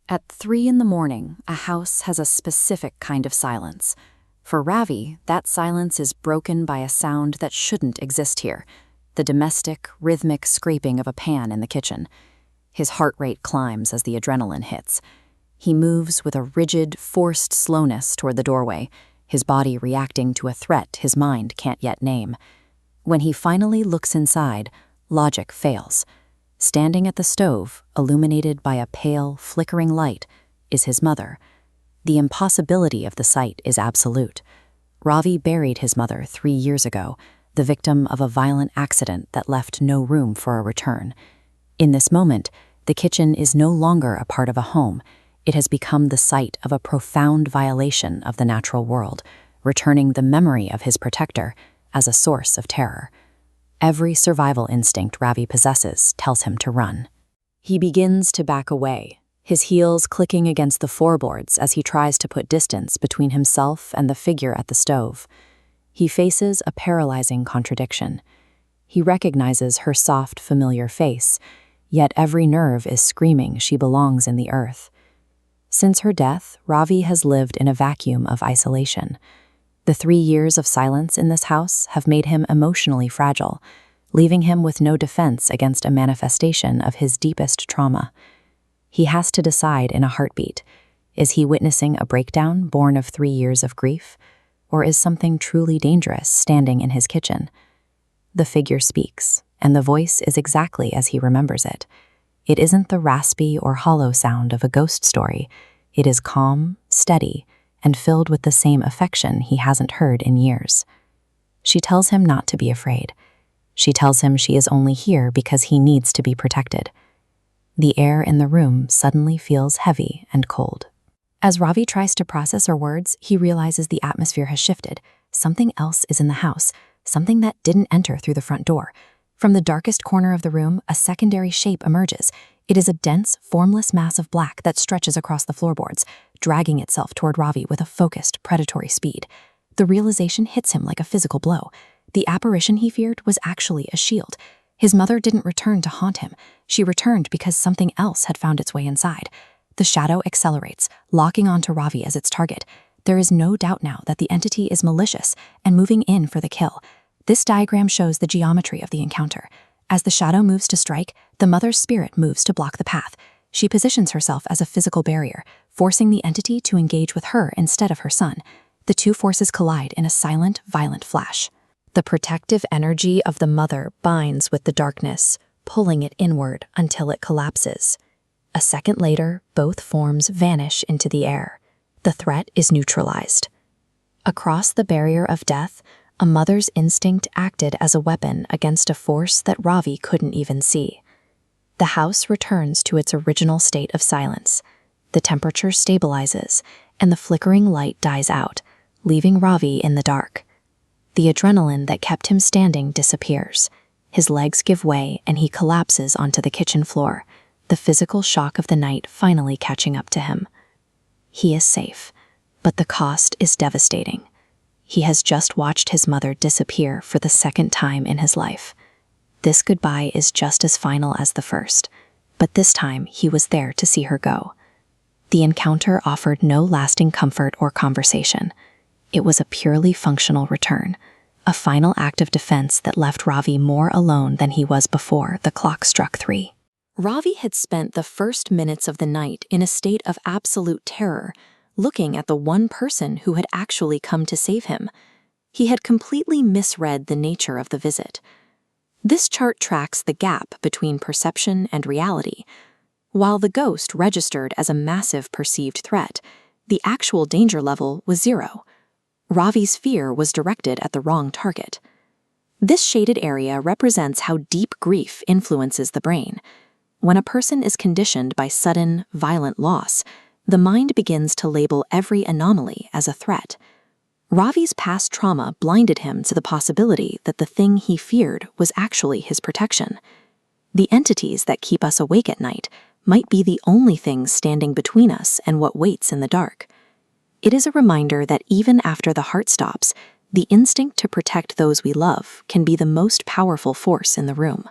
At 3 in the morning, a house has a specific kind of silence. For Ravi, that silence is broken by a sound that shouldn't exist here, the domestic, rhythmic scraping of a pan in the kitchen. His heart rate climbs as the adrenaline hits. He moves with a rigid, forced slowness toward the doorway, his body reacting to a threat his mind can't yet name. When he finally looks inside, logic fails. Standing at the stove, illuminated by a pale, flickering light, is his mother. The impossibility of the sight is absolute. Ravi buried his mother 3 years ago, the victim of a violent accident that left no room for a return. In this moment, the kitchen is no longer a part of a home. It has become the site of a profound violation of the natural world, returning the memory of his protector as a source of terror. Every survival instinct Ravi possesses tells him to run. He begins to back away, his heels clicking against the floorboards as he tries to put distance between himself and the figure at the stove. He faces a paralyzing contradiction. He recognizes her soft, familiar face, yet every nerve is screaming she belongs in the earth. Since her death, Ravi has lived in a vacuum of isolation. The 3 years of silence in this house have made him emotionally fragile, leaving him with no defense against a manifestation of his deepest trauma. He has to decide in a heartbeat, is he witnessing a breakdown born of 3 years of grief, or is something truly dangerous standing in his kitchen? The figure speaks, and the voice is exactly as he remembers it. It isn't the raspy or hollow sound of a ghost story. It is calm, steady, and filled with the same affection he hasn't heard in years. She tells him not to be afraid. She tells him she is only here because he needs to be protected. The air in the room suddenly feels heavy and cold. As Ravi tries to process her words, he realizes the atmosphere has shifted. Something else is in the house, something that didn't enter through the front door. From the darkest corner of the room, a secondary shape emerges. It is a dense, formless mass of black that stretches across the floorboards, dragging itself toward Ravi with a focused, predatory speed. The realization hits him like a physical blow. The apparition he feared was actually a shield. His mother didn't return to haunt him. She returned because something else had found its way inside. The shadow accelerates, locking onto Ravi as its target. There is no doubt now that the entity is malicious and moving in for the kill. This diagram shows the geometry of the encounter. As the shadow moves to strike, the mother's spirit moves to block the path. She positions herself as a physical barrier, forcing the entity to engage with her instead of her son. The two forces collide in a silent, violent flash. The protective energy of the mother binds with the darkness, pulling it inward until it collapses. A second later, both forms vanish into the air. The threat is neutralized. Across the barrier of death, a mother's instinct acted as a weapon against a force that Ravi couldn't even see. The house returns to its original state of silence. The temperature stabilizes, and the flickering light dies out, leaving Ravi in the dark. The adrenaline that kept him standing disappears. His legs give way, and he collapses onto the kitchen floor, the physical shock of the night finally catching up to him. He is safe, but the cost is devastating. He has just watched his mother disappear for the second time in his life. This goodbye is just as final as the first, but this time he was there to see her go. The encounter offered no lasting comfort or conversation. It was a purely functional return, a final act of defense that left Ravi more alone than he was before the clock struck 3. Ravi had spent the first minutes of the night in a state of absolute terror, looking at the one person who had actually come to save him. He had completely misread the nature of the visit. This chart tracks the gap between perception and reality. While the ghost registered as a massive perceived threat, the actual danger level was 0. Ravi's fear was directed at the wrong target. This shaded area represents how deep grief influences the brain. When a person is conditioned by sudden, violent loss, the mind begins to label every anomaly as a threat. Ravi's past trauma blinded him to the possibility that the thing he feared was actually his protection. The entities that keep us awake at night might be the only things standing between us and what waits in the dark. It is a reminder that even after the heart stops, the instinct to protect those we love can be the most powerful force in the room.